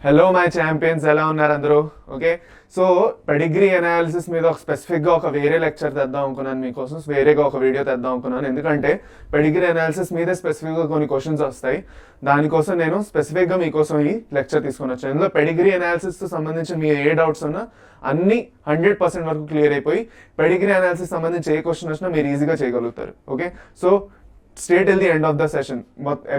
Hello my champions, ఎలా ఉన్నారు అందరూ? ఓకే, సో పెడిగ్రీ అనాలిసిస్ మీద ఒక స్పెసిఫిక్గా ఒక వేరే లెక్చర్ తెద్దాం అనుకున్నాను మీకోసం, వేరేగా ఒక వీడియో తెద్దాం అనుకున్నాను. ఎందుకంటే పెడిగ్రీ అనాలిసిస్ మీద స్పెసిఫిక్గా కొన్ని క్వశ్చన్స్ వస్తాయి. దానికోసం నేను స్పెసిఫిక్గా మీకోసం ఈ లెక్చర్ తీసుకొని వచ్చాను. ఇందులో పెడిగ్రీ అనాలిసిస్తో సంబంధించి మీ ఏ డౌట్స్ ఉన్నా అన్ని 100% వరకు క్లియర్ అయిపోయి పెడిగ్రీ అనాలిసిస్ సంబంధించి ఏ క్వశ్చన్ వచ్చినా మీరు ఈజీగా చేయగలుగుతారు. Okay, so stay till the end of the session.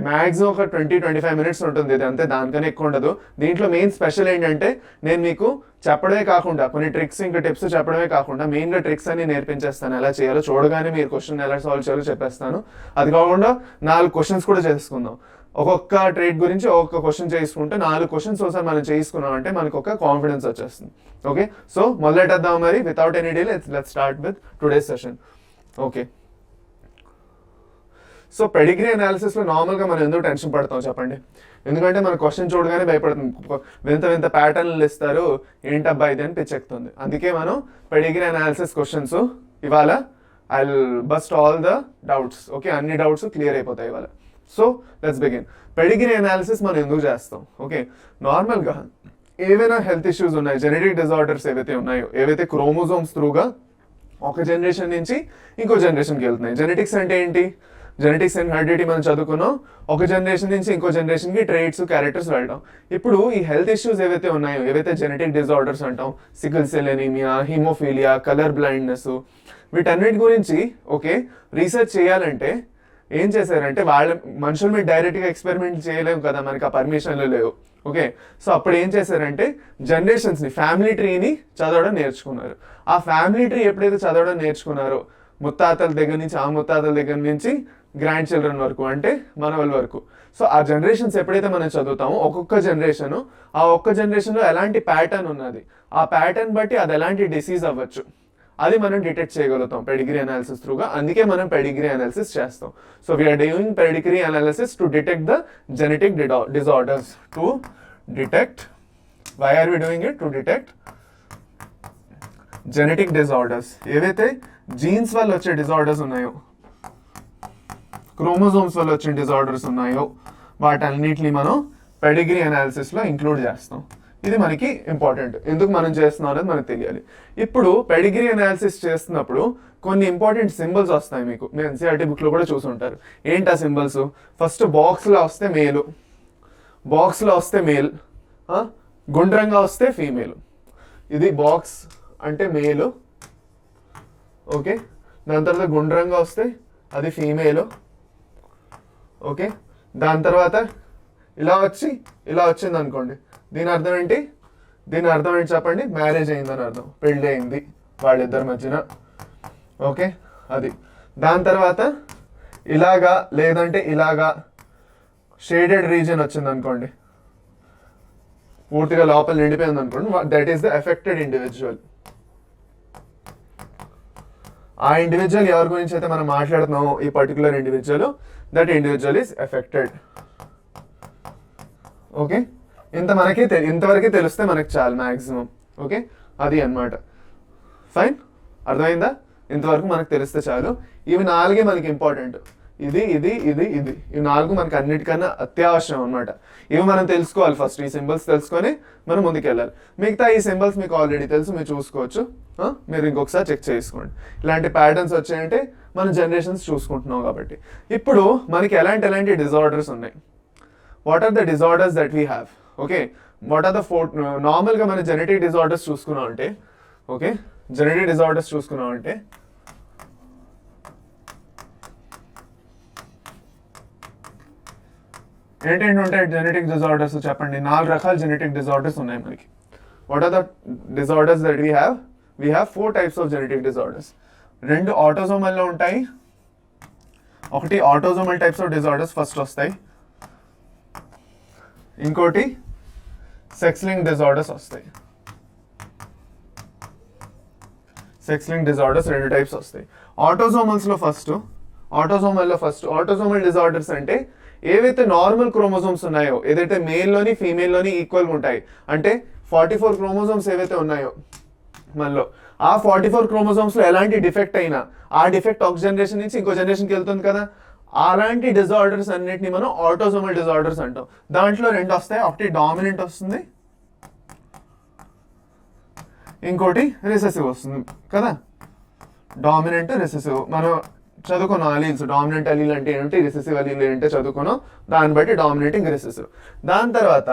Maximum ఒక 20-25 మినిట్స్ ఉంటుంది, ఇది అంతే, దానికన్నా ఎక్కువ ఉండదు. దీంట్లో మెయిన్ స్పెషల్ ఏంటంటే నేను మీకు చెప్పడమే కాకుండా కొన్ని ట్రిక్స్ ఇంకా టిప్స్ చెప్పడమే కాకుండా మెయిన్గా ట్రిక్స్ అని నేర్పించేస్తాను. ఎలా చేయాలో చూడగానే మీరు క్వశ్చన్ ఎలా సాల్వ్ చేయాలో చెప్పేస్తాను. అది కాకుండా 4 క్వశ్చన్స్ కూడా చేసుకుందాం. ఒక్కొక్క ట్రేడ్ గురించి ఒక్కొక్క క్వశ్చన్ చేసుకుంటే 4 క్వశ్చన్స్ ఒకసారి మనం చేసుకున్నాం అంటే మనకు ఒక కాన్ఫిడెన్స్ వచ్చేస్తుంది. ఓకే, సో మొదలెట్టేద్దాం మరి. Without any delay let's start with today's session. Okay, so pedigree అనాలిసిస్లో నార్మల్గా మనం ఎందుకు టెన్షన్ పడతాం చెప్పండి? ఎందుకంటే మన క్వశ్చన్ చూడగానే భయపడుతుంది, వింత వింత ప్యాటర్న్లు ఇస్తారు, ఏంటబ్బా ఇది అని పిచ్చెక్కుతుంది. అందుకే మనం పెడిగ్రీ అనాలిసిస్ క్వశ్చన్స్ ఇవాళ I bust all the doubts. Okay, అన్ని డౌట్స్ క్లియర్ అయిపోతాయి ఇవాళ. So let's begin. Pedigree analysis మనం ఎందుకు చేస్తాం? ఓకే, నార్మల్గా ఏవైనా హెల్త్ ఇష్యూస్ ఉన్నాయి, జెనెటిక్ డిజార్డర్స్ ఏవైతే ఉన్నాయో, ఏవైతే క్రోమోజోమ్స్ త్రూగా ఒక జనరేషన్ నుంచి ఇంకో జనరేషన్కి వెళ్తున్నాయి. జెనెటిక్స్ అంటే ఏంటి? జెనెటిక్స్ అండ్ హెరిడిటీ మనం చదువుకున్నాం. ఒక జనరేషన్ నుంచి ఇంకో జనరేషన్కి ట్రేట్స్, క్యారెక్టర్స్ వెళ్ళడం. ఇప్పుడు ఈ హెల్త్ ఇష్యూస్ ఏవైతే ఉన్నాయో, ఏవైతే జెనెటిక్ డిజార్డర్స్ అంటాం, sickle cell anaemia, haemophilia, colour blindness, వీటన్నిటి గురించి ఓకే రీసెర్చ్ చేయాలంటే ఏం చేశారంటే మనుషుల మీద డైరెక్ట్గా ఎక్స్పెరిమెంట్ చేయలేము కదా, మనకి ఆ పర్మిషన్లు లేవు. ఓకే, సో అప్పుడు ఏం చేశారంటే జనరేషన్స్ని, ఫ్యామిలీ ట్రీని చదవడం నేర్చుకున్నారు. ఆ ఫ్యామిలీ ట్రీ ఎప్పుడైతే చదవడం నేర్చుకున్నారో, ముత్తాతల దగ్గర నుంచి, ఆ ముత్తాతల దగ్గర నుంచి గ్రాండ్ చిల్డ్రన్ వరకు, అంటే మనవల వరకు, సో ఆ జనరేషన్స్ ఎప్పుడైతే మనం చదువుతామో ఒక్కొక్క జనరేషన్, ఆ ఒక్క జనరేషన్లో ఎలాంటి ప్యాటర్న్ ఉన్నది, ఆ ప్యాటర్న్ బట్టి అది ఎలాంటి డిసీజ్ అవ్వచ్చు, అది మనం డిటెక్ట్ చేయగలుగుతాం పెడిగ్రీ అనాలిసిస్ త్రూగా. అందుకే మనం పెడిగ్రీ అనాలిసిస్ చేస్తాం. So we are doing pedigree analysis to detect the genetic disorders. To detect, why are we doing it? To detect genetic disorders. ఏవైతే జీన్స్ వల్ల వచ్చే డిజార్డర్స్ ఉన్నాయో, క్రోమోజోమ్స్ వల్ల వచ్చే డిజార్డర్స్ ఉన్నాయో, వాటన్నిటిని మనం పెడిగ్రీ అనాలిసిస్లో ఇంక్లూడ్ చేస్తాం. ఇది మనకి ఇంపార్టెంట్. ఎందుకు మనం చేస్తున్నాం అనేది మనకు తెలియాలి. ఇప్పుడు పెడిగ్రీ అనాలిసిస్ చేస్తున్నప్పుడు కొన్ని ఇంపార్టెంట్ సింబల్స్ వస్తాయి. మీకు మీరు ఎన్సీఆర్టీ బుక్లో కూడా చూసుంటారు. ఏంటి ఆ సింబల్స్? ఫస్ట్ బాక్స్లో వస్తే మేలు, బాక్స్లో వస్తే మేల్, గుండ్రంగా వస్తే ఫీమేల్. ఇది బాక్స్ అంటే మేలు. ఓకే, దాని తర్వాత గుండ్రంగా వస్తే అది ఫీమేల్. ఓకే, దాని తర్వాత ఇలా వచ్చింది అనుకోండి, దీని అర్థం ఏంటి? దీని అర్థం ఏంటి చెప్పండి? మ్యారేజ్ అయిందని అర్థం, పెళ్ళి అయింది వాళ్ళిద్దరి మధ్యన. ఓకే, అది. దాని తర్వాత ఇలాగా లేదంటే ఇలాగా షేడెడ్ రీజన్ వచ్చింది అనుకోండి, పూర్తిగా లోపల నిండిపోయింది అనుకోండి, that is the affected individual. ఆ ఇండివిజువల్ ఎవరి గురించి అయితే మనం మాట్లాడుతున్నామో, ఈ particular individual, that individual is affected. Okay, ఇంతవరకే తెలిస్తే మనకి చాలు మ్యాక్సిమం. ఓకే, అది అన్నమాట. ఫైన్, అర్థమైందా? ఇంతవరకు మనకు తెలిస్తే చాలు. ఇవి 4 మనకి ఇంపార్టెంట్. ఇది ఇది ఇది ఇది ఇవి 4 మనకి అన్నిటికన్నా అత్యావసరం అనమాట. ఇవి మనం తెలుసుకోవాలి ఫస్ట్. ఈ సింబల్స్ తెలుసుకొని మనం ముందుకెళ్ళాలి. మిగతా ఈ సింబల్స్ మీకు ఆల్రెడీ తెలుసు, మీరు చూసుకోవచ్చు. మీరు ఇంకొకసారి చెక్ చేసుకోండి. ఇలాంటి ప్యాటర్న్స్ వచ్చాయంటే మనం జనరేషన్స్ చూసుకుంటున్నాం కాబట్టి. ఇప్పుడు మనకి ఎలాంటి డిజార్డర్స్ ఉన్నాయి? What are the disorders that we have? Okay, what are the నార్మల్గా మన జెనెటిక్ డిజార్డర్స్ చూసుకున్నాం అంటే, ఓకే, జెనెటిక్ డిజార్డర్స్ చూసుకున్నాం అంటే ఏంటంటే ఉంటాయి జెనెటిక్ డిజార్డర్స్ చెప్పండి. 4 రకాల జెనెటిక్ డిజార్డర్స్ ఉన్నాయి మనకి. What are the disorders that we have? We have 4 types of genetic disorders. 2 ఆటోజోమల్లో ఉంటాయి. ఒకటి autosomal types of disorders first వస్తాయి, ఇంకోటి సెక్స్ లింక్ డిజార్డర్స్ వస్తాయి. సెక్స్ లింక్ డిజార్డర్స్ 2 టైప్స్ వస్తాయి. ఆటోజోమల్ డిజార్డర్స్ అంటే ఏవైతే నార్మల్ క్రోమోజోమ్స్ ఉన్నాయో, ఏదైతే మేల్లోని ఫీమేల్లోని ఈక్వల్గా ఉంటాయి, అంటే 44 క్రోమోజోమ్స్ ఏవైతే ఉన్నాయో మనలో, ఆ 44 క్రోమోజోమ్స్లో ఎలాంటి డిఫెక్ట్ అయినా ఆ డిఫెక్ట్ ఒక జనరేషన్ నుంచి ఇంకో జనరేషన్కి వెళ్తుంది కదా, అలాంటి డిజార్డర్స్ అన్నిటిని మనం ఆటోసోమల్ డిజార్డర్స్ అంటాం. దాంట్లో రెండు వస్తాయి, ఒకటి డామినెంట్ వస్తుంది, ఇంకోటి రిసెసివ్ వస్తుంది కదా. డామినెంట్ రిసెసివ్ మనం చదువుకున్నాం. అలీల్స్ డామినెంట్ అలీల్ అంటే ఏంటి, రిసెసివ్ అలీల్ అంటే చదువుకున్నాం. దాన్ని బట్టి డామినెంట్ ఇంకా రిసెసివ్. దాని తర్వాత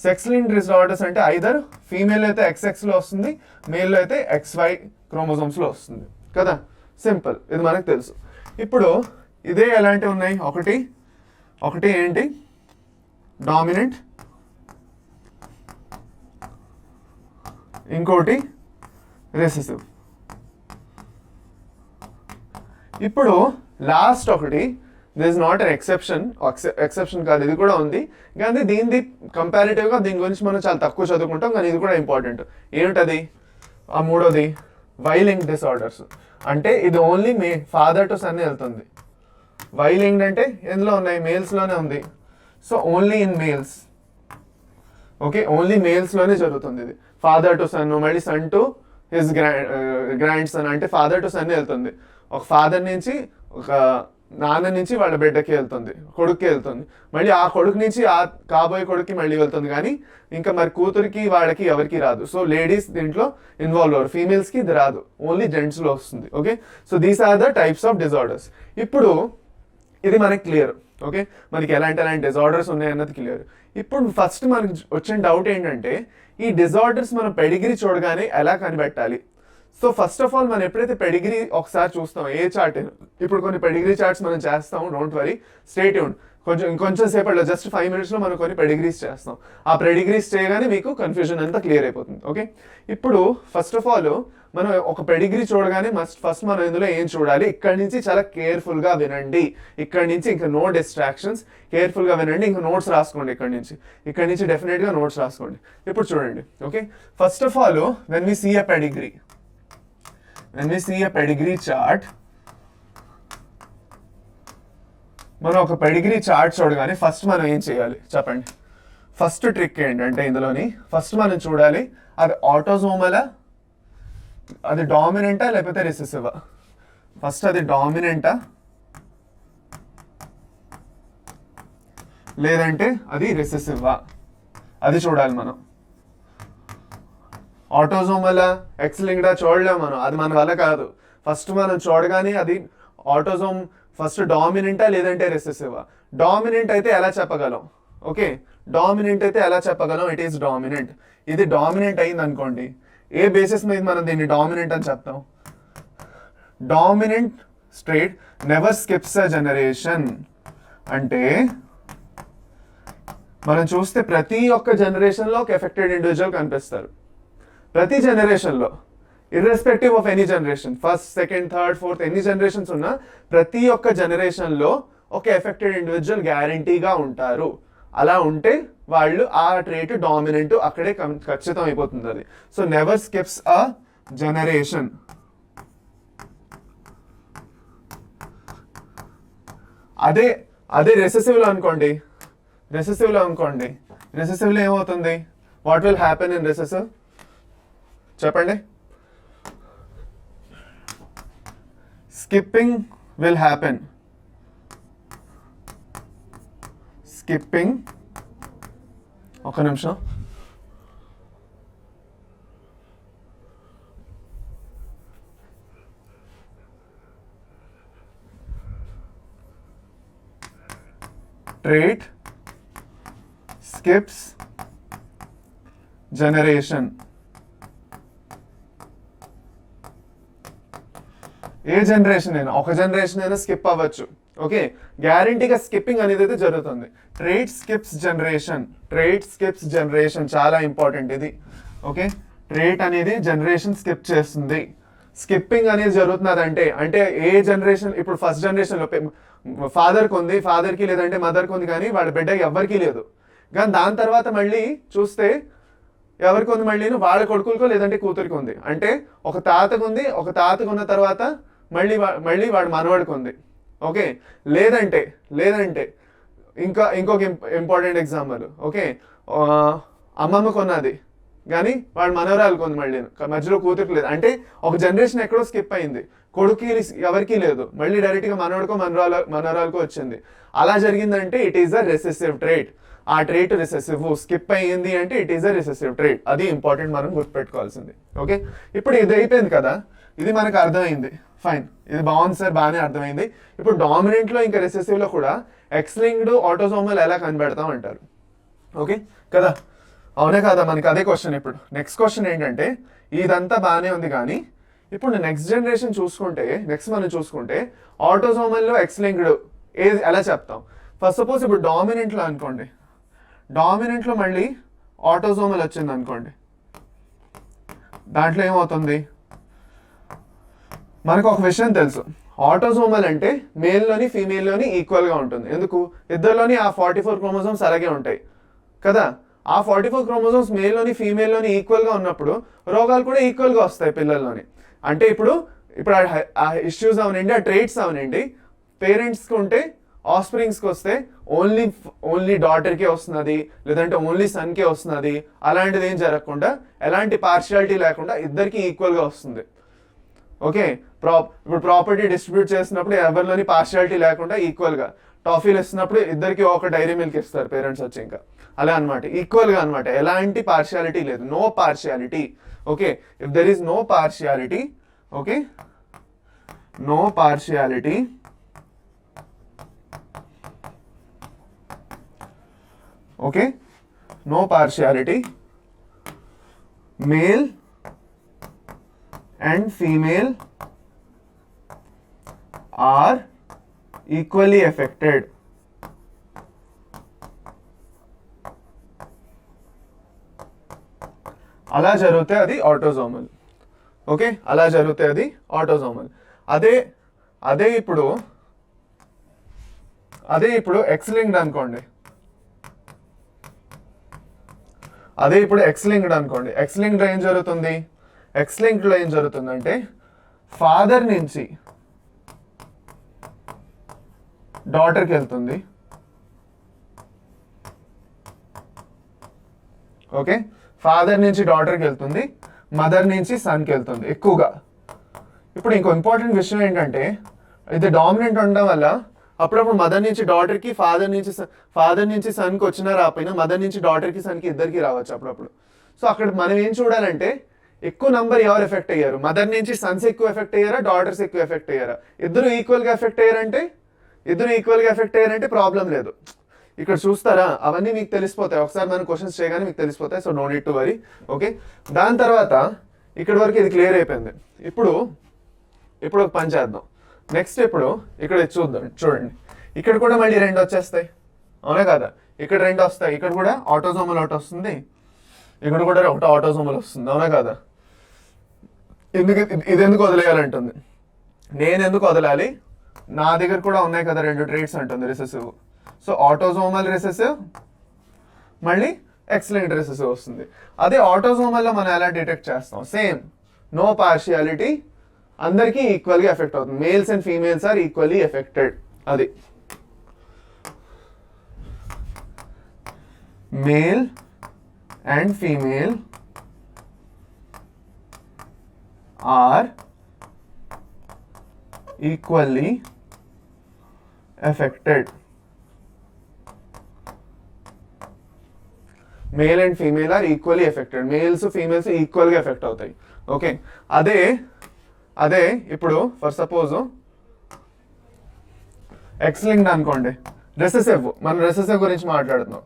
సెక్స్ లింక్డ్ డిజార్డర్స్ అంటే ఐదర్ ఫీమేల్ అయితే XXలో వస్తుంది, మేల్లో అయితే XY క్రోమోజోమ్స్లో వస్తుంది కదా. సింపుల్, ఇది మనకు తెలుసు. ఇప్పుడు ఇదే ఎలాంటివి ఉన్నాయి, ఒకటి ఏంటి డామినెంట్, ఇంకోటి రిసెసివ్. ఇప్పుడు లాస్ట్ ఒకటి, this is not an exception కాదు, ఇది కూడా ఉంది. కానీ దీనిది కంపారిటివ్గా దీని గురించి మనం చాలా తక్కువ చదువుకుంటాం, కానీ ఇది కూడా ఇంపార్టెంట్. ఏమిటది, ఆ మూడోది వైలింగ్ డిసార్డర్స్. అంటే ఇది ఓన్లీ ఫాదర్ టు సన్ వెళ్తుంది. వైలింగ్ అంటే ఎందులో ఉన్నాయి, మేల్స్లోనే ఉంది. So only in males, okay, only మేల్స్లోనే జరుగుతుంది ఇది. ఫాదర్ టు సన్, మళ్ళీ son to his grandson, అంటే ఫాదర్ టు సన్ వెళ్తుంది. ఒక ఫాదర్ నుంచి, ఒక నాన్న నుంచి వాళ్ళ బిడ్డకి వెళ్తుంది, కొడుక్కి వెళ్తుంది. మళ్ళీ ఆ కొడుకు నుంచి ఆ కాబోయే కొడుక్కి మళ్ళీ వెళ్తుంది. కానీ ఇంకా మరి కూతురికి వాళ్ళకి ఎవరికి రాదు. సో లేడీస్ దీంట్లో ఇన్వాల్వ్ అవ్వరు, ఫీమేల్స్కి ఇది రాదు, ఓన్లీ జెంట్స్లో వస్తుంది. Okay, so these are the types of disorders. ఇప్పుడు ఇది మనకి క్లియర్. ఓకే, మనకి ఎలాంటి డిజార్డర్స్ ఉన్నాయన్నది క్లియర్. ఇప్పుడు ఫస్ట్ మనకి వచ్చిన డౌట్ ఏంటంటే, ఈ డిజార్డర్స్ మనం పెడిగ్రీ చూడగానే ఎలా కనిపెట్టాలి. సో ఫస్ట్ ఆఫ్ ఆల్ మనం ఎప్పుడైతే పెడిగ్రీ ఒకసారి చూస్తాం, ఏ చార్ట్, ఇప్పుడు కొన్ని పెడిగ్రీ చార్ట్స్ మనం చేస్తాం, డోంట్ వరీ, స్టే ట్యూన్డ్. ఇంకొంచెం సేపట్లో జస్ట్ 5 minutesలో మనం కొన్ని పెడిగ్రీస్ చేస్తాం. ఆ పెడిగ్రీస్ చేయగానే మీకు కన్ఫ్యూజన్ అంతా క్లియర్ అయిపోతుంది. ఓకే, ఇప్పుడు ఫస్ట్ ఆఫ్ ఆల్ మనం ఒక పెడిగ్రీ చూడగానే ఫస్ట్ మనం ఇందులో ఏం చూడాలి, ఇక్కడి నుంచి చాలా కేర్ఫుల్గా వినండి. ఇక్కడి నుంచి ఇంకా నో డిస్ట్రాక్షన్స్, కేర్ఫుల్గా వినండి. ఇంకా నోట్స్ రాసుకోండి, ఇక్కడి నుంచి డెఫినెట్గా నోట్స్ రాసుకోండి. ఇప్పుడు చూడండి. Okay, first of all when we see a pedigree chart, మనం ఒక పెడిగ్రీ చార్ట్ చూడగానే ఫస్ట్ మనం ఏం చేయాలి చెప్పండి. ఫస్ట్ ట్రిక్ ఏంటంటే ఇందులోని ఫస్ట్ మనం చూడాలి అది ఆటోజోమలా, అది డామినెంటా లేకపోతే రిసెసివా. ఫస్ట్ అది డామినెంటా లేదంటే అది రిసెసివా, అది చూడాలి మనం. ఆటోజోమలా ఎక్స్ లింక్డా చూడలేము మనం, అది మన వల్ల కాదు. ఫస్ట్ మనం చూడగానే అది ఆటోజోమ్ ఫస్ట్ డామినెంటా లేదంటే రిసెసివా. డామినెంట్ అయితే ఎలా చెప్పగలం, ఓకే, డామినెంట్ అయితే ఎలా చెప్పగలం, ఇట్ ఈస్ డామినెంట్. ఇది డామినెంట్ అయింది అనుకోండి, ఏ బేసిస్ మీద మనం దీన్ని డామినెంట్ అని చెప్తాం. Dominant straight never skips a generation. అంటే మనం చూస్తే ప్రతి ఒక్క జనరేషన్లో ఒక ఎఫెక్టెడ్ ఇండివిజువల్ కనిపిస్తారు. ప్రతి జనరేషన్లో, irrespective of any generation, first, second, third, fourth, ఎన్ని జనరేషన్స్ ఉన్నా ప్రతి ఒక్క జనరేషన్లో ఒక ఎఫెక్టెడ్ ఇండివిజువల్ గ్యారంటీగా ఉంటారు. అలా ఉంటే వాళ్ళు ఆ ట్రేట్ డామినెంట్ అక్కడే ఖచ్చితం అయిపోతుంది అది. So never skips a generation. అదే రెసెసివ్లో అనుకోండి, రెసెసివ్లో ఏమవుతుంది, what will happen in recessive చెప్పండి. Skipping will happen. స్కిప్పింగ్, ఒక నిమిషం. Trait skips generation. ఏ జనరేషన్ అయినా, ఒక జనరేషన్ అయినా స్కిప్ అవ్వచ్చు. ఓకే, గ్యారంటీగా స్కిప్పింగ్ అనేది అయితే జరుగుతుంది. ట్రేట్ స్కిప్స్ జనరేషన్ చాలా ఇంపార్టెంట్ ఇది. ఓకే, ట్రేట్ అనేది జనరేషన్ స్కిప్ చేస్తుంది. స్కిప్పింగ్ అనేది జరుగుతున్నది అంటే ఏ జనరేషన్, ఇప్పుడు ఫస్ట్ జనరేషన్లో ఫాదర్కి ఉంది, ఫాదర్కి లేదంటే మదర్కి ఉంది, కానీ వాళ్ళ బిడ్డకి ఎవరికి లేదు. కానీ దాని తర్వాత మళ్ళీ చూస్తే ఎవరికి ఉంది, మళ్ళీ వాళ్ళ కొడుకులకో లేదంటే కూతురికి ఉంది. అంటే ఒక తాతకు ఉంది, ఒక తాతకు ఉన్న తర్వాత మళ్ళీ వాడు మనవాడికి ఉంది. ఓకే, లేదంటే ఇంకొక ఇంపార్టెంట్ ఎగ్జాంపుల్. ఓకే, అమ్మమ్మకు ఉన్నది, కానీ వాడు మనవరాలకు ఉంది, మళ్ళీ మధ్యలో కూతురికి లేదు. అంటే ఒక జనరేషన్ ఎక్కడో స్కిప్ అయింది, కొడుకు ఎవరికి లేదు, మళ్ళీ డైరెక్ట్గా మనవడికో మనవరాలకో వచ్చింది. అలా జరిగిందంటే it is a recessive trait. ఆ ట్రైట్ రిసెసివ్, స్కిప్ అయ్యింది అంటే it is a recessive trait. అది ఇంపార్టెంట్, మనం గుర్తుపెట్టుకోవాల్సింది. ఓకే, ఇప్పుడు ఇది అయిపోయింది కదా, ఇది మనకు అర్థమైంది, ఫైన్, ఇది బాగుంది సార్, బాగానే అర్థమైంది. ఇప్పుడు డామినెంట్లో ఇంకా రిసెసివ్లో కూడా ఎక్స్ లింక్డ్ ఆటోసోమల్ ఎలా కనిపెడతాం అంటారు. ఓకే కదా, అవునే కదా, మనకి అదే క్వశ్చన్. ఇప్పుడు నెక్స్ట్ క్వశ్చన్ ఏంటంటే, ఇదంతా బాగానే ఉంది కానీ ఇప్పుడు నెక్స్ట్ జనరేషన్ చూసుకుంటే, మనం చూసుకుంటే ఆటోసోమల్లో ఎక్స్ లింక్డ్ ఏది ఎలా చెప్తాం. ఫస్ట్ సపోజ్ ఇప్పుడు డామినెంట్లో అనుకోండి, డామినెంట్లో మళ్ళీ ఆటోసోమల్ వచ్చింది అనుకోండి, దాంట్లో ఏమవుతుంది, మనకు ఒక విషయం తెలుసు, ఆటోసోమల్ అంటే మేల్లోని ఫీమేల్లోని ఈక్వల్గా ఉంటుంది. ఎందుకు, ఇద్దరిలోని ఆ 44 క్రోమోజోమ్స్ అలాగే ఉంటాయి కదా. ఆ 44 క్రోమోజోమ్స్ మేల్లోని ఫీమేల్లోని ఈక్వల్గా ఉన్నప్పుడు రోగాలు కూడా ఈక్వల్గా వస్తాయి పిల్లల్లోని. అంటే ఇప్పుడు ఆ ఇష్యూస్ అవనండి, ఆ ట్రైట్స్ అవనండి, పేరెంట్స్కి ఉంటే ఆఫ్స్ప్రింగ్స్కి వస్తే ఓన్లీ డాటర్కే వస్తున్నది, లేదంటే ఓన్లీ సన్కే వస్తున్నది, అలాంటిది ఏం జరగకుండా, ఎలాంటి పార్షియాలిటీ లేకుండా ఇద్దరికి ఈక్వల్గా వస్తుంది. ఓకే, ఇప్పుడు ప్రాపర్టీ డిస్ట్రిబ్యూట్ చేసినప్పుడు ఎవరిలోని పార్షియాలిటీ లేకుండా ఈక్వల్గా, టాఫీలు ఇస్తున్నప్పుడు ఇద్దరికి ఒక డైరీ మిల్క్ ఇస్తారు పేరెంట్స్ వచ్చి, ఇంకా అలా అనమాట, ఈక్వల్గా అనమాట, ఎలాంటి పార్షియాలిటీ లేదు, no partiality. Okay, if there is no partiality, okay, no partiality, okay, no partiality, male and female are equally affected. అలా జరిగితే అది ఆటోసోమల్. ఓకే, అలా జరిగితే అది ఆటోసోమల్. అదే ఇప్పుడు ఎక్స్ లింక్డ్ అనుకోండి, ఎక్స్ లింక్డ్ ఏం జరుగుతుంది, ఎక్స్ లింక్డ్లో ఏం జరుగుతుందంటే ఫాదర్ నుంచి డాటర్కి వెళ్తుంది. ఓకే, ఫాదర్ నుంచి డాటర్కి వెళ్తుంది, మదర్ నుంచి సన్కి వెళ్తుంది ఎక్కువగా. ఇప్పుడు ఇంకో ఇంపార్టెంట్ విషయం ఏంటంటే, ఇది డామినెంట్ ఉండడం వల్ల అప్పుడప్పుడు మదర్ నుంచి డాటర్కి, ఫాదర్ నుంచి సన్కి వచ్చినా రాకపోయినా మదర్ నుంచి డాటర్కి సన్కి ఇద్దరికి రావచ్చు అప్పుడప్పుడు. సో అక్కడ మనం ఏం చూడాలంటే, ఎక్కువ నంబర్ ఎవరు ఎఫెక్ట్ అయ్యారు, మదర్ నుంచి సన్స్ ఎక్కువ ఎఫెక్ట్ అయ్యారా, డాటర్స్ ఎక్కువ ఎఫెక్ట్ అయ్యారా, ఇద్దరు ఈక్వల్గా ఎఫెక్ట్ అయ్యారంటే ప్రాబ్లం లేదు. ఇక్కడ చూస్తారా, అవన్నీ మీకు తెలిసిపోతాయి, ఒకసారి మనం క్వశ్చన్స్ చేయగానే మీకు తెలిసిపోతాయి. So no need to worry. Okay, దాని తర్వాత ఇక్కడ వరకు ఇది క్లియర్ అయిపోయింది. ఇప్పుడు ఒక పని చేద్దాం. నెక్స్ట్ ఇప్పుడు ఇక్కడ చూడండి, ఇక్కడ కూడా మళ్ళీ 2 వచ్చేస్తాయి, అవునా కదా, ఇక్కడ 2 వస్తాయి, ఇక్కడ కూడా ఆటోసోమల్ ఒకటి వస్తుంది, ఇక్కడ కూడా ఒకటి ఆటోసోమల్ వస్తుంది, అవునా కదా. ఇది ఎందుకు వదిలేయాలంటుంది, నేను ఎందుకు వదలాలి, నా దగ్గర కూడా ఉన్నాయి కదా 2 ట్రేట్స్ అంటుంది రిసెసివ్. సో ఆటోసోమల్ రిసెసివ్, మళ్ళీ ఎక్స్ లింక్డ్ రిసెసివ్ వస్తుంది. అదే ఆటోసోమల్లో మనం ఎలా డిటెక్ట్ చేస్తాం, సేమ్, నో పార్షియాలిటీ, అందరికీ ఈక్వల్గా ఎఫెక్ట్ అవుతుంది, males and females are equally affected. అది male and female are equally affected. Male and female are equally affected. Males females ఈక్వల్గా ఎఫెక్ట్ అవుతాయి. ఓకే, అదే ఇప్పుడు ఫర్ సపోజ్ ఎక్స్ లింక్డ్ అనుకోండి, రెసెసివ్, మనం రెసెసివ్ గురించి మాట్లాడుతున్నాం.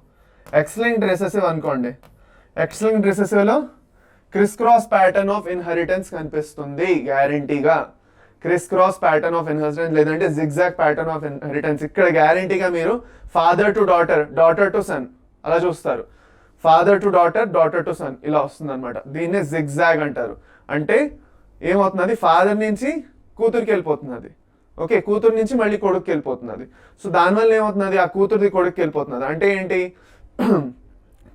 ఎక్స్ లింక్డ్ రెసెసివ్ అనుకోండి, ఎక్స్ లింక్డ్ రెసెసివ్లో criss cross pattern of inheritance కనిపిస్తుంది గ్యారంటీగా. Criss cross pattern of inheritance లేదంటే జిగ్జాగ్ ప్యాటర్న్ ఆఫ్ ఇన్హెరిటెన్స్ ఇక్కడ గ్యారంటీగా మీరు father to daughter, daughter to son అలా చూస్తారు, father to daughter, daughter to son ఇలా వస్తుంది అనమాట. దీన్నే జిగ్జాగ్ అంటారు. అంటే ఏమవుతున్నది, ఫాదర్ నుంచి కూతురికి వెళ్ళిపోతున్నది, ఓకే, కూతురు నుంచి మళ్ళీ కొడుకుకి వెళ్ళిపోతున్నది. సో దానివల్ల ఏమవుతున్నది, ఆ కూతురిది కొడుకుకి వెళ్ళిపోతున్నది. అంటే ఏంటి,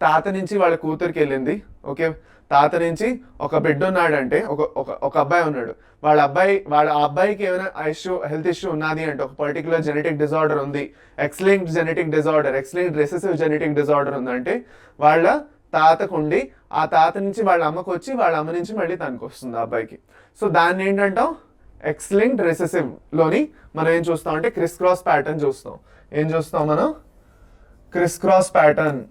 తాత నుంచి వాళ్ళ కూతురికి వెళ్ళింది, ఓకే, తాత నుంచి ఒక బిడ్డ ఉన్నాడంటే, ఒక అబ్బాయి ఉన్నాడు, వాళ్ళ అబ్బాయికి ఏమైనా హెల్త్ ఇష్యూ ఉన్నది అంటే, ఒక పర్టికులర్ జెనెటిక్ డిజార్డర్ ఉంది, X linked genetic disorder, X linked recessive genetic disorder ఉందంటే వాళ్ళ తాతకు ఉండి ఆ తాత నుంచి వాళ్ళ అమ్మకు వచ్చి వాళ్ళ అమ్మ నుంచి మళ్ళీ తనకు వస్తుంది ఆ అబ్బాయికి. సో దాన్ని ఏంటంటాం, ఎక్స్ లింక్డ్ రిసెసివ్ లోని మనం ఏం చూస్తాం అంటే క్రిస్ క్రాస్ ప్యాటర్న్ చూస్తాం. ఏం చూస్తాం మనం, criss cross pattern.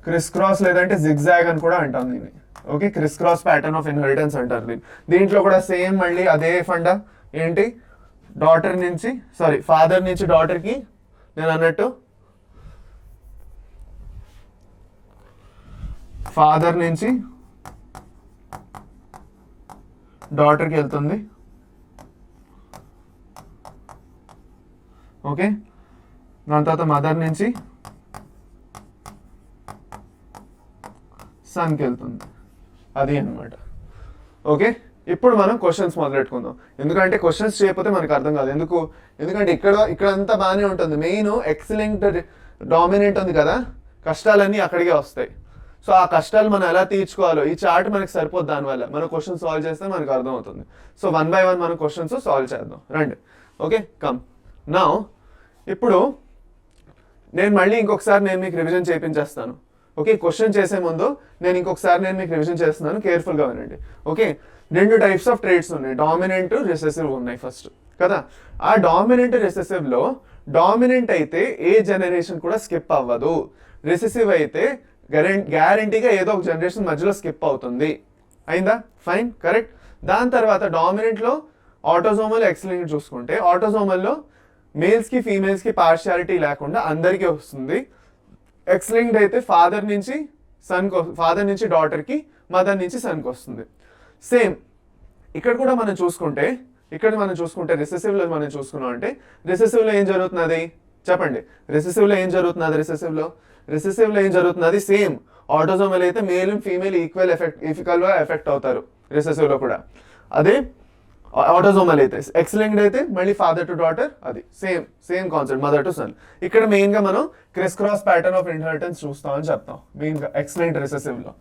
Criss cross లేదంటే జిగ్జాగ్ అని కూడా అంటాం దీన్ని. Okay, Chris cross pattern of inheritance అంటారు దీన్ని. దీంట్లో కూడా సేమ్ మళ్ళీ అదే ఫండా ఏంటి, ఫాదర్ నుంచి డాటర్కి, నేను అన్నట్టు ఫాదర్ నుంచి డాటర్కి వెళ్తుంది. ఓకే, దాని తర్వాత మదర్ నుంచి సన్కి వెళ్తుంది. అది అన్నమాట. ఓకే, ఇప్పుడు మనం క్వశ్చన్స్ మొదలెట్టుకుందాం. ఎందుకంటే క్వశ్చన్స్ చేయకపోతే మనకు అర్థం కాదు. ఎందుకంటే ఇక్కడ అంతా బాగానే ఉంటుంది. మెయిన్ ఎక్సలెంట్ డామినెంట్ ఉంది కదా, కష్టాలన్నీ అక్కడికే వస్తాయి. సో ఆ కష్టాలు మనం ఎలా తీర్చుకోవాలో ఈ చార్ట్ మనకి సరిపోద్ది. దానివల్ల మనం క్వశ్చన్ సాల్వ్ చేస్తే మనకు అర్థమవుతుంది. సో 1 by 1 మనం క్వశ్చన్స్ సాల్వ్ చేద్దాం రండి. Okay, come now. ఇప్పుడు నేను మళ్ళీ ఇంకొకసారి మీకు రివిజన్ చేయించేస్తాను. ఓకే, క్వశ్చన్ చేసే ముందు నేను ఇంకొకసారి మీకు రివిజన్ చేస్తున్నాను, కేర్ఫుల్గా వినండి. ఓకే, 2 టైప్స్ ఆఫ్ ట్రేట్స్ ఉన్నాయి, డామినెంట్, రిసెసివ్ ఉన్నాయి ఫస్ట్ కదా. ఆ డామినెంట్ రిసెసివ్లో డామినెంట్ అయితే ఏ జనరేషన్ కూడా స్కిప్ అవ్వదు, రిసెసివ్ అయితే గ్యారంటీగా ఏదో ఒక జనరేషన్ మధ్యలో స్కిప్ అవుతుంది. అయిందా? Fine, correct. దాని తర్వాత డామినెంట్లో ఆటోజోమల్ ఎక్స్-లింక్డ్ చూసుకుంటే, ఆటోజోమల్లో మేల్స్కి ఫీమేల్స్కి పార్షియాలిటీ లేకుండా అందరికీ వస్తుంది. ఎక్స్-లింక్డ్ అయితే ఫాదర్ నుంచి డాటర్కి, మదర్ నుంచి సన్కి వస్తుంది. సేమ్ ఇక్కడ కూడా మనం చూసుకుంటే రిసెసివ్లో మనం చూసుకున్నాం అంటే రిసెసివ్లో ఏం జరుగుతున్నది చెప్పండి. రిసెసివ్లో ఏం జరుగుతున్నది సేమ్. ఆటోజోమల్ అయితే మేల్ ఫీమేల్ ఈక్వల్గా ఎఫెక్ట్ అవుతారు రిసెసివ్లో కూడా. అదే ఆటోజోమల్ అయితే, ఎక్స్-లింక్డ్ అయితే మళ్ళీ ఫాదర్ టు డాటర్, అది same concept, mother to son. ఇక్కడ మెయిన్గా మనం criss cross pattern of inheritance చూస్తామని చెప్తాం మెయిన్గా ఎక్స్-లింక్డ్ రిసెసివ్లో.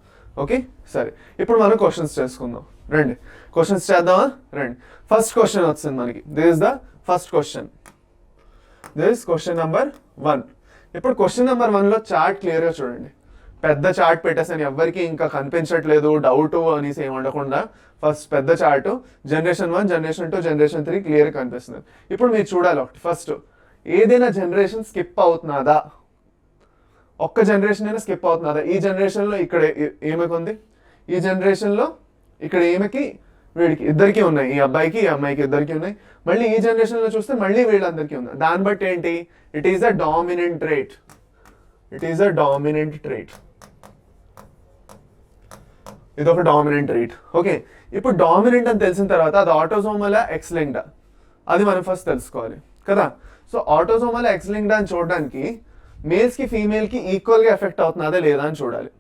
ఓకే, సరే. ఇప్పుడు మనం క్వశ్చన్స్ చేసుకుందాం రండి. క్వశ్చన్స్ చేద్దామా రండి. ఫస్ట్ క్వశ్చన్ వచ్చింది మనకి. This is the first question. This question number 1. ఇప్పుడు క్వశ్చన్ నెంబర్ 1లో చార్ట్ క్లియర్గా చూడండి. పెద్ద చార్ట్ పెట్టేసాను, ఎవరికి ఇంకా కనిపించట్లేదు, డౌట్ అనేసి ఏమి ఉండకుండా ఫస్ట్ పెద్ద చార్ట్ జనరేషన్ 1, జనరేషన్ 2, జనరేషన్ 3 క్లియర్గా కనిపిస్తుంది. ఇప్పుడు మీరు చూడాలి ఒకటి, ఫస్ట్ ఏదైనా జనరేషన్ స్కిప్ అవుతున్నదా, ఒక్క జనరేషన్ అయినా స్కిప్ అవుతున్నదా. ఈ జనరేషన్లో ఇక్కడ ఏమకి ఉంది, ఈ జనరేషన్లో ఇక్కడ ఏమకి వీడికి ఇద్దరికి ఉన్నాయి, ఈ అబ్బాయికి ఈ అమ్మాయికి ఇద్దరికి ఉన్నాయి. మళ్ళీ ఈ జనరేషన్లో చూస్తే మళ్ళీ వీళ్ళందరికీ ఉన్నాయి. దాన్ని బట్టి ఏంటి, it is a dominant trait. ఇది ఒక డామినెంట్ ట్రేట్. ఓకే, ఇప్పుడు డామినెంట్ అని తెలిసిన తర్వాత అది ఆటోజోమల్ ఎక్స్-లింక్డ్, అది మనం ఫస్ట్ తెలుసుకోవాలి కదా. సో ఆటోజోమల్ ఎక్స్-లింక్డ్ అని చూడడానికి మేల్స్కి ఫీమేల్కి ఈక్వల్గా ఎఫెక్ట్ అవుతున్నదా లేదా అని చూడాలి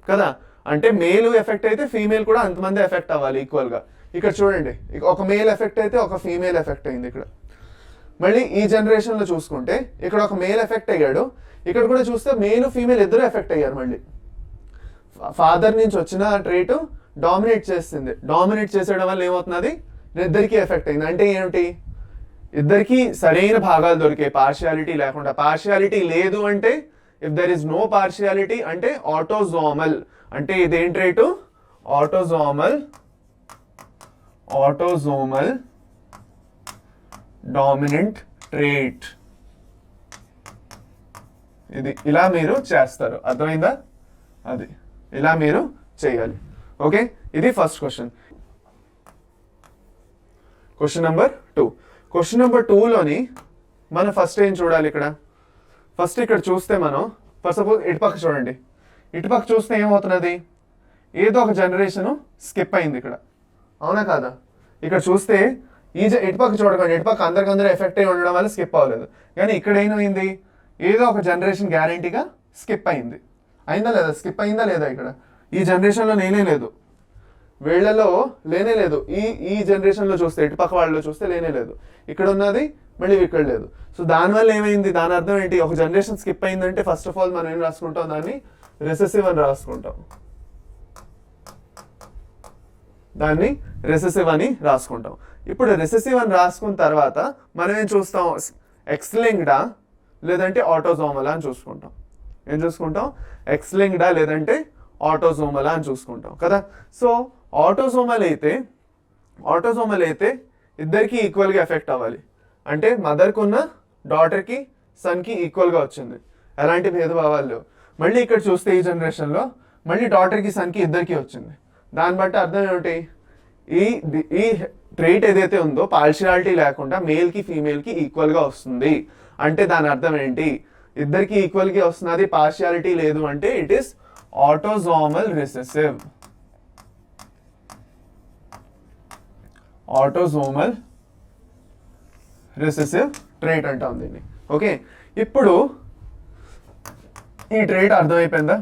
కదా. అంటే మేల్ ఎఫెక్ట్ అయితే ఫీమేల్ కూడా అంతమంది ఎఫెక్ట్ అవ్వాలి ఈక్వల్గా. ఇక్కడ చూడండి, ఒక మేల్ ఎఫెక్ట్ అయితే ఒక ఫీమేల్ ఎఫెక్ట్ అయింది ఇక్కడ. మళ్ళీ ఈ జనరేషన్లో చూసుకుంటే ఇక్కడ ఒక మేల్ ఎఫెక్ట్ అయ్యాడు, ఇక్కడ కూడా చూస్తే మేల్ ఫీమేల్ ఇద్దరు ఎఫెక్ట్ అయ్యారు. మళ్ళీ ఫాదర్ నుంచి వచ్చిన ట్రేట్ డామినేట్ చేసేయడం వల్ల ఏమవుతున్నది, ఇద్దరికి ఎఫెక్ట్ అయింది. అంటే ఏమిటి, ఇద్దరికి సరైన భాగాలు దొరికే, పార్షియాలిటీ లేకుండా. పార్షియాలిటీ లేదు అంటే, if there is no partiality అంటే ఆటోజోమల్. అంటే ఇదేం ట్రేటు, ఆటోజోమల్ డామినెంట్ ట్రేట్. ఇది ఇలా మీరు చేస్తారు, అర్థమైందా? అది ఇలా మీరు చేయాలి. ఓకే, ఇది first question. Question number 2. Question number 2లోని మనం ఫస్ట్ ఏం చూడాలి, ఫస్ట్ ఇక్కడ చూస్తే మనం ఫస్ట్ సపోజ్ ఇటుపక్క చూడండి. ఇటుపక్క చూస్తే ఏమవుతున్నది, ఏదో ఒక జనరేషన్ స్కిప్ అయింది ఇక్కడ, అవునా కాదా? ఇక్కడ చూస్తే ఇటుపక్క చూడకండి, ఇటుపక్క అందరికందరూ ఎఫెక్ట్ అయి ఉండడం వల్ల స్కిప్ అవ్వలేదు. కానీ ఇక్కడ ఏమైంది, ఏదో ఒక జనరేషన్ గ్యారంటీగా స్కిప్ అయింది. అయిందా లేదా, స్కిప్ అయిందా లేదా? ఇక్కడ ఈ జనరేషన్లో లేనే లేదు, వీళ్ళలో లేనే లేదు. ఈ జనరేషన్లో చూస్తే, ఇటుపక్క వాళ్ళలో చూస్తే లేనే లేదు. ఇక్కడ ఉన్నది మళ్ళీ ఇక్కడ లేదు. సో దానివల్ల ఏమైంది, దాని అర్థం ఏంటి, ఒక జనరేషన్ స్కిప్ అయిందంటే ఫస్ట్ ఆఫ్ ఆల్ మనం ఏం రాసుకుంటాం, దాన్ని రెసెసివ్ అని రాసుకుంటాం. ఇప్పుడు రెసెసివ్ అని రాసుకున్న తర్వాత మనం ఏం చూస్తాం, ఎక్స్ లింక్డా లేదంటే ఆటోజోమలా అని చూసుకుంటాం. ఏం చూసుకుంటాం? ఎక్స్ లింక్డా లేదంటే ఆటోజోమలా అని చూసుకుంటాం కదా. సో ఆటోజోమల్ అయితే ఇద్దరికి ఈక్వల్గా ఎఫెక్ట్ అవ్వాలి. అంటే మదర్కి ఉన్న డాటర్కి సన్కి ఈక్వల్గా వచ్చింది, ఎలాంటి భేదభావాలు లేవు. మళ్ళీ ఇక్కడ చూస్తే ఈ జనరేషన్లో మళ్ళీ డాటర్కి సన్కి ఇద్దరికి వచ్చింది. దాన్ని బట్టి అర్థం ఏమిటి? ఈ ట్రైట్ ఏదైతే ఉందో పార్షియాలిటీ లేకుండా మేల్కి ఫీమేల్కి ఈక్వల్గా వస్తుంది అంటే దాని అర్థం ఏంటి? ఇద్దరికి ఈక్వల్గా వస్తున్నది, పార్షియాలిటీ లేదు అంటే it is autosomal recessive. Autosomal recessive trait అంటాం దీన్ని. ఓకే, ఇప్పుడు ఈ ట్రైట్ అర్థమైపోయిందా?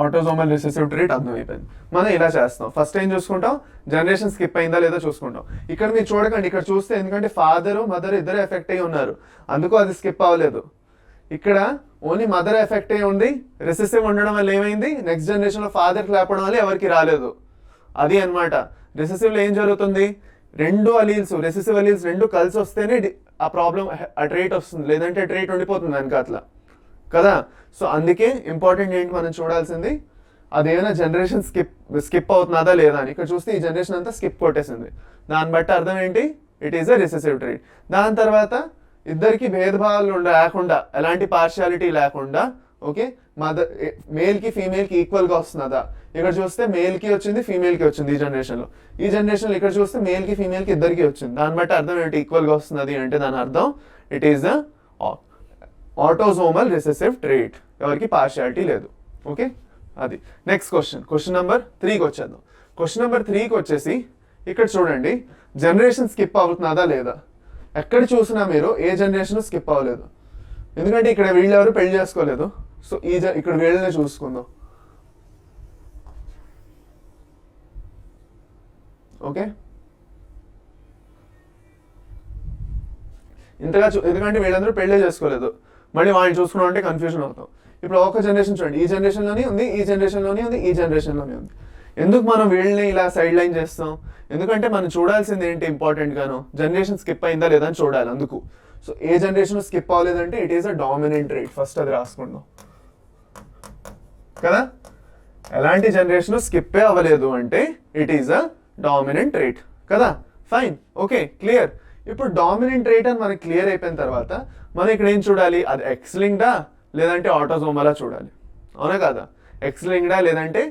ఆటోజోమల్ రిసెసివ్ ట్రైట్ అర్థమైపోయింది. మనం ఇలా చేస్తాం. ఫస్ట్ ఏం చూసుకుంటాం? జనరేషన్ స్కిప్ అయిందా లేదా చూసుకుంటాం. ఇక్కడ మీరు చూడకండి, ఇక్కడ చూస్తే ఎందుకంటే ఫాదరు మదర్ ఇద్దరు ఎఫెక్ట్ అయ్యి ఉన్నారు, అందుకు అది స్కిప్ అవ్వలేదు. ఇక్కడ ఓన్లీ మదర్ ఎఫెక్ట్ అయ్యి ఉంది, రిసెసివ్ ఉండడం వల్ల ఏమైంది? నెక్స్ట్ జనరేషన్లో ఫాదర్కి లేపడం వల్ల ఎవరికి రాలేదు. అది అనమాట. రిసెసివ్లో ఏం జరుగుతుంది? రెండు అలీల్స్, రెసెసివ్ అలీల్స్ రెండు కలిసి వస్తేనే ఆ ప్రాబ్లం, ఆ ట్రైట్ వస్తుంది, లేదంటే ట్రైట్ ఉండిపోతుంది దానికి అట్లా కదా. సో అందుకే ఇంపార్టెంట్ ఏంటి మనం చూడాల్సింది, అదేమైనా జనరేషన్ స్కిప్ అవుతున్నదా లేదా అని. ఇక్కడ చూస్తే ఈ జనరేషన్ అంతా స్కిప్ కొట్టేసింది, దాన్ని బట్టి అర్థం ఏంటి? It is a recessive trait. దాని తర్వాత ఇద్దరికి భేదభావాలు లేకుండా, ఎలాంటి పార్షియాలిటీ లేకుండా, ఓకే, మేల్కి ఫీమేల్కి ఈక్వల్గా వస్తున్నదా? ఇక్కడ చూస్తే మేల్కి వచ్చింది, ఫీమేల్కి వచ్చింది ఈ జనరేషన్లో. ఈ జనరేషన్లో ఇక్కడ చూస్తే మేల్కి ఫీమేల్కి ఇద్దరికి వచ్చింది. దాన్ని బట్టి అర్థం ఏంటి? ఈక్వల్గా వస్తున్నది అంటే దాని అర్థం it is the autosomal recessive trait, ఎవరికి పార్షియాలిటీ లేదు. ఓకే, అది నెక్స్ట్ క్వశ్చన్ నెంబర్ 3కి వచ్చేద్దాం. క్వశ్చన్ నెంబర్ 3కి వచ్చేసి ఇక్కడ చూడండి, జనరేషన్ స్కిప్ అవుతున్నదా లేదా? ఎక్కడ చూసినా మీరు ఏ జనరేషన్ స్కిప్ అవ్వలేదు, ఎందుకంటే ఇక్కడ వీళ్ళు ఎవరు పెళ్లి చేసుకోలేదు. సో ఇక్కడ వీళ్ళనే చూసుకుందాం. ఓకే, ఎందుకంటే వీళ్ళందరూ పెళ్ళే చేసుకోలేదు, మళ్ళీ వాళ్ళని చూసుకున్నాం అంటే కన్ఫ్యూజన్ అవుతాం. ఇప్పుడు ఒక జనరేషన్ చూడండి, ఈ జనరేషన్లోనే ఉంది, ఈ జనరేషన్లోనే ఉంది, ఈ జనరేషన్లోనే ఉంది. ఎందుకు మనం వీళ్ళని ఇలా సైడ్ లైన్ చేస్తాం? ఎందుకంటే మనం చూడాల్సింది ఏంటి ఇంపార్టెంట్ గాను? జనరేషన్ స్కిప్ అయిందా లేదా అని చూడాలి అందుకు. సో ఏ జనరేషన్ స్కిప్ అవ్వలేదంటే it is a dominant trait. First అది రాసుకుందాం కదా. ఎలాంటి జనరేషన్ స్కిప్పే అవ్వలేదు అంటే it is a dominant trait కదా. Fine, okay, clear. ఇప్పుడు డామినెంట్ ట్రైట్ అని మనకి క్లియర్ అయిపోయిన తర్వాత మనం ఇక్కడ ఏం చూడాలి? అది ఎక్స్ లింక్డా లేదంటే ఆటోజోమలా చూడాలి, అవునా కదా? ఎక్స్ లింక్డా లేదంటే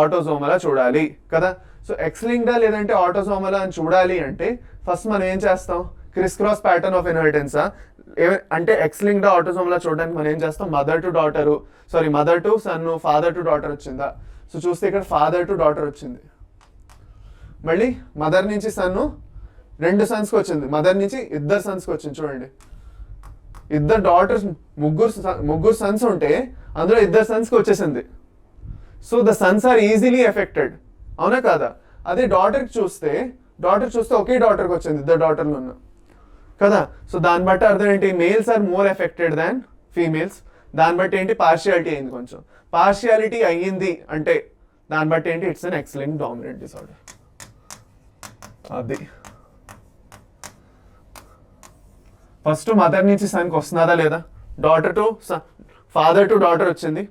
ఆటోజోమలా చూడాలి కదా. సో ఎక్స్ లింక్డా లేదంటే ఆటోజోమలా అని చూడాలి అంటే ఫస్ట్ మనం ఏం చేస్తాం? క్రిస్ క్రాస్ ప్యాటర్న్ ఆఫ్ ఇన్హెరిటెన్సా అంటే ఎక్స్ లింక్డా ఆటోజోమలా చూడడానికి మనం ఏం చేస్తాం? Mother to son, father to daughter వచ్చిందా? సో చూస్తే ఇక్కడ ఫాదర్ టు డాటర్ వచ్చింది, మళ్ళీ మదర్ నుంచి సన్ను 2 సన్స్కి వచ్చింది, మదర్ నుంచి ఇద్దరు సన్స్కి వచ్చింది. చూడండి, ఇద్దరు డాటర్స్, ముగ్గురు సన్స్ ఉంటే అందులో ఇద్దరు సన్స్కి వచ్చేసింది. So the sons are easily affected, అవునా కాదా? అదే డాటర్ చూస్తే ఒకే డాటర్కి వచ్చింది, ఇద్దరు డాటర్లు ఉన్న కదా. సో దాన్ని బట్టి అర్థం ఏంటి? Males are more affected than females. దాన్ని బట్టి ఏంటి? పార్షియాలిటీ అయింది. కొంచెం పార్షియాలిటీ అయ్యింది అంటే దాన్ని బట్టి ఏంటి? It's an ex linked dominant disorder. అది ఫస్ట్ మదర్ నుంచి సన్కి వస్తున్నదా లేదా? ఫాదర్ టు డాటర్ వచ్చింది.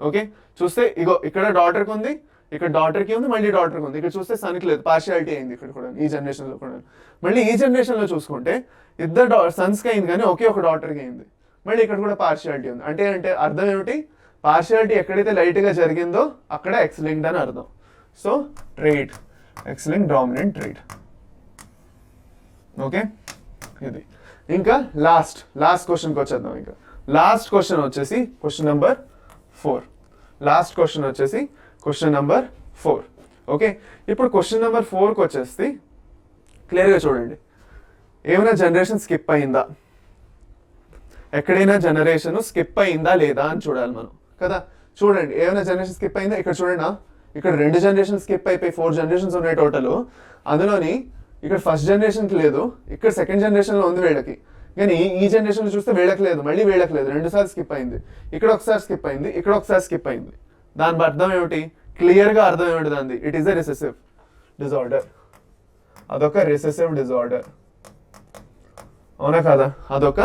ఓకే, చూస్తే ఇగో ఇక్కడ డాటర్కి ఉంది, ఇక్కడ డాటర్కి ఉంది, మళ్ళీ డాటర్కి ఉంది. ఇక్కడ చూస్తే సన్కి లేదు, పార్షియాలిటీ అయింది ఇక్కడ కూడా, ఈ జనరేషన్లో కూడా. మళ్ళీ ఈ జనరేషన్లో చూసుకుంటే ఇద్దరు సన్స్కి అయింది కానీ ఒకే ఒక డాటర్కి అయింది, మళ్ళీ ఇక్కడ కూడా పార్షియాలిటీ ఉంది. అంటే అర్థం ఏమిటి? పార్షియాలిటీ ఎక్కడైతే లైట్గా జరిగిందో అక్కడ ఎక్స్ లింక్డ్ అని అర్థం. So trait, X linked dominant trait. Okay, ఇది. ఇంకా లాస్ట్ క్వశ్చన్కి వచ్చేద్దాం. ఇంకా లాస్ట్ క్వశ్చన్ వచ్చేసి క్వశ్చన్ నెంబర్ 4. లాస్ట్ క్వశ్చన్ వచ్చేసి క్వశ్చన్ నెంబర్ 4. ఓకే, ఇప్పుడు క్వశ్చన్ నెంబర్ 4కి వచ్చేసి క్లియర్గా చూడండి, ఏమైనా జనరేషన్ స్కిప్ అయిందా, ఎక్కడైనా జనరేషన్ స్కిప్ అయిందా లేదా అని చూడాలి మనం కదా. చూడండి, ఏమైనా జనరేషన్ స్కిప్ అయిందా? ఇక్కడ చూడండి, ఇక్కడ 2 జనరేషన్ స్కిప్ అయిపోయి 4 జనరేషన్స్ ఉన్నాయి టోటల్. అందులోని ఇక్కడ ఫస్ట్ జనరేషన్కి లేదు, ఇక్కడ సెకండ్ జనరేషన్లో ఉంది వీళ్ళకి, కానీ ఈ జనరేషన్లో చూస్తే వీళ్ళకి లేదు, మళ్ళీ వీళ్ళకి లేదు, 2 సార్లు స్కిప్ అయింది. ఇక్కడ ఒకసారి స్కిప్ అయింది, ఇక్కడ ఒకసారి స్కిప్ అయింది. దాని అర్థం ఏమిటి? క్లియర్గా అర్థం ఏమిటి దాన్ని? It is a recessive disorder. అదొక రిసెసివ్ డిజార్డర్, అవునా కదా? అదొక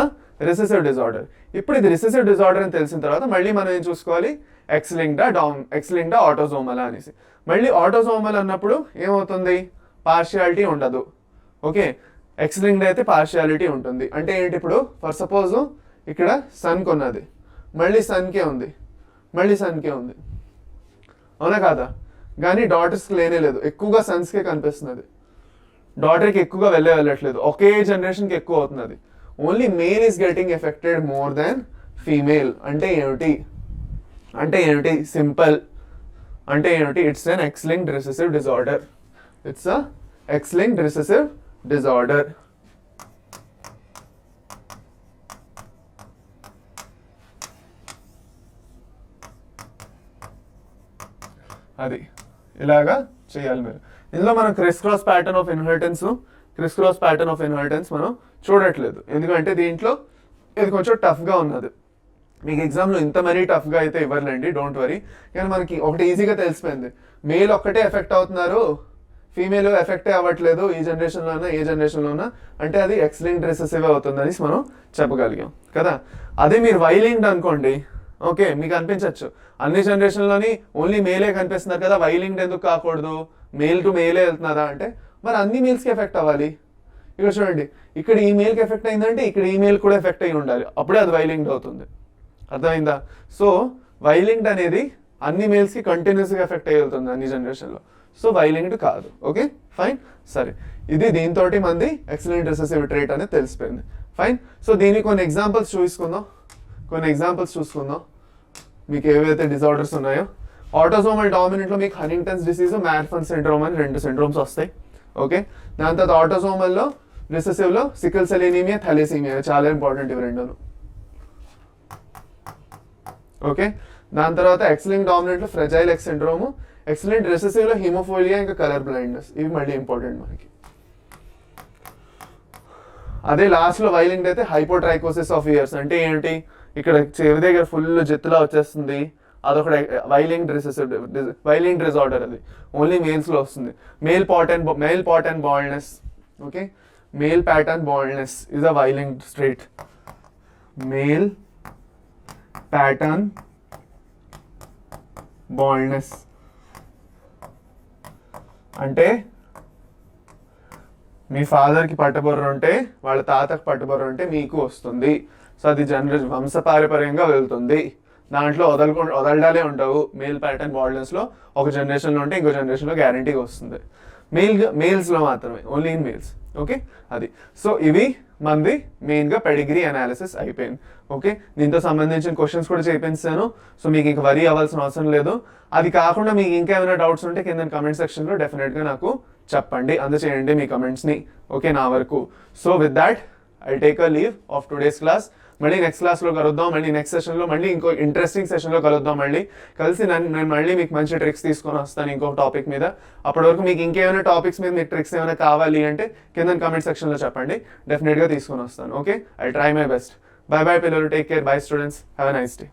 రిసెసివ్ డిజార్డర్. ఇప్పుడు ఇది రిసెసివ్ డిజార్డర్ అని తెలిసిన తర్వాత మళ్ళీ మనం ఏం చూసుకోవాలి, ఎక్స్లింక్డా ఆటోజోమల్ అనేసి. మళ్ళీ ఆటోజోమల్ అన్నప్పుడు ఏమవుతుంది, పార్షియాలిటీ ఉండదు. ఓకే, ఎక్స్లింక్డ్ అయితే పార్షియాలిటీ ఉంటుంది. అంటే ఏంటి, ఇప్పుడు ఫర్ సపోజ్ ఇక్కడ సన్కి ఉన్నది, మళ్ళీ సన్కే ఉంది, మళ్ళీ సన్కే ఉంది, అవునా కాదా? కానీ డాటర్స్కి లేనే లేదు, ఎక్కువగా సన్స్కే కనిపిస్తున్నది, డాటర్కి ఎక్కువగా వెళ్ళట్లేదు, ఒకే జనరేషన్కి ఎక్కువ అవుతున్నది. Only male is getting affected more than female. అంటే ఏమిటి సింపుల్, అంటే ఏమిటి, it's an X-linked recessive disorder. It's a X-linked recessive disorder. అది ఇలాగా చేయాలి మీరు. ఇందులో మనం criss cross pattern of inheritance మనం చూడట్లేదు, ఎందుకంటే దీంట్లో ఇది కొంచెం టఫ్గా ఉన్నది. మీకు ఎగ్జామ్లో ఇంత మరీ టఫ్గా అయితే ఇవ్వరులేండి, డోంట్ వరీ. కానీ మనకి ఒకటి ఈజీగా తెలిసిపోయింది, మేల్ ఒక్కటే ఎఫెక్ట్ అవుతున్నారు, ఫీమేల్ ఎఫెక్టే అవ్వట్లేదు ఈ జనరేషన్లోనా ఏ జనరేషన్లోనా, అంటే అది ఎక్స్-లింక్డ్ రిసెసివ్ అవుతుందని మనం చెప్పగలిగాం కదా. అదే మీరు వై-లింక్డ్ అనుకోండి, ఓకే, మీకు అనిపించవచ్చు అన్ని జనరేషన్లోని ఓన్లీ మేలే కనిపిస్తున్నారు కదా, వై-లింక్డ్ ఎందుకు కాకూడదు, మేల్ టు మేలే వెళ్తున్నదా అంటే, మరి అన్ని మేల్స్కి ఎఫెక్ట్ అవ్వాలి. ఇక్కడ చూడండి, ఇక్కడ ఈ మేల్కి ఎఫెక్ట్ అయిందంటే ఇక్కడ ఈ మేల్ కూడా ఎఫెక్ట్ అయ్యి ఉండాలి, అప్పుడే అది వై-లింక్డ్ అవుతుంది. అర్థమైందా? సో వై-లింక్డ్ అనేది అన్ని మేల్స్కి కంటిన్యూస్గా ఎఫెక్ట్ అయ్యి వెళ్తుంది అన్ని జనరేషన్లో, సో వై-లింక్డ్ కాదు. ఓకే ఫైన్, సరే. ఇది దీంతో మంది ఎక్స్-లింక్డ్ రిసెసివ్ ట్రేట్ అనేది తెలిసిపోయింది. ఫైన్. సో దీనికి కొన్ని ఎగ్జాంపుల్స్ చూసుకుందాం, మీకు ఏవైతే డిజార్డర్స్ ఉన్నాయో. ఆటోజోమల్ డామినెంట్లో మీకు హంటింగ్టన్స్ డిసీజ్, మ్యార్ఫన్ సిండ్రోమ్ అని 2 సిండ్రోమ్స్ వస్తాయి. ఓకే, దాని తర్వాత ఆటోజోమల్లో రిసెసివ్లో సికిల్ సెల్ ఎనీమియా, థాలసీమియా, చాలా ఇంపార్టెంట్ ఇవి రెండును. ఓకే, దాని తర్వాత ఎక్స్-లింక్డ్ డామినెంట్లో ఫ్రెజైల్ ఎక్స్ సిండ్రోమ్, ఎక్స్-లింక్డ్ రిసెసివ్లో హిమోఫోలియా, ఇంకా కలర్ బ్లైండ్నెస్, ఇవి మళ్ళీ ఇంపార్టెంట్ మనకి. అదే లాస్ట్లో వై-లింక్డ్ అయితే హైపోట్రైకోసిస్ ఆఫ్ ఇయర్స్. అంటే ఏంటి, ఇక్కడ చెవి దగ్గర ఫుల్ జెత్తులా వచ్చేస్తుంది, అదొక వై-లింక్డ్ డిజార్డర్. అది ఓన్లీ మేల్స్లో వస్తుంది. Male pattern baldness. Okay, male pattern baldness is a why-linked trait. Male pattern baldness అంటే మీ ఫాదర్కి పట్టబొర్ర ఉంటే, వాళ్ళ తాతకి పట్టబొర్ర ఉంటే మీకు వస్తుంది. సో అది వంశపారపర్యంగా వెళ్తుంది. దాంట్లో వదలడాలే ఉండవు. మేల్ ప్యాటర్న్ బాల్డ్నెస్లో ఒక జనరేషన్లో ఉంటే ఇంకో జనరేషన్లో గ్యారంటీగా వస్తుంది. మేల్స్లో మాత్రమే, ఓన్లీ ఇన్ మేల్స్. ఓకే, అది. సో ఇవి మంది మెయిన్గా పెడిగ్రీ అనాలిసిస్ అయిపోయింది. ఓకే, దీంతో సంబంధించిన క్వశ్చన్స్ కూడా చేయించాను. సో మీకు ఇంక వరీ అవ్వాల్సిన అవసరం లేదు. అది కాకుండా మీకు ఇంకా ఏమైనా డౌట్స్ ఉంటే కింద కమెంట్ సెక్షన్లో డెఫినెట్గా నాకు చెప్పండి, అందచేయండి మీ కమెంట్స్ని. ఓకే, నా వరకు. So with that I take a leave of today's class. మళ్ళీ నెక్స్ట్ క్లాస్లో కలుద్దాం, మళ్ళీ నెక్స్ట్ సెషన్లో మళ్ళీ ఇంకో ఇంట్రెస్టింగ్ సెషన్లో కలుద్దాం. కలిసి నేను మళ్ళీ మీకు మంచి ట్రిక్స్ తీసుకొని వస్తాను ఇంకొక టాపిక్ మీద. అప్పటి వరకు మీకు ఇంకేమైనా టాపిక్స్ మీద మీకు ట్రిక్స్ ఏమైనా కావాలి అంటే కింద కమెంట్ సెక్షన్లో చెప్పండి, డెఫినెట్గా తీసుకొని వస్తాను. Okay, I try my best. Bye bye పిల్లలు, take care, bye students, have a nice day.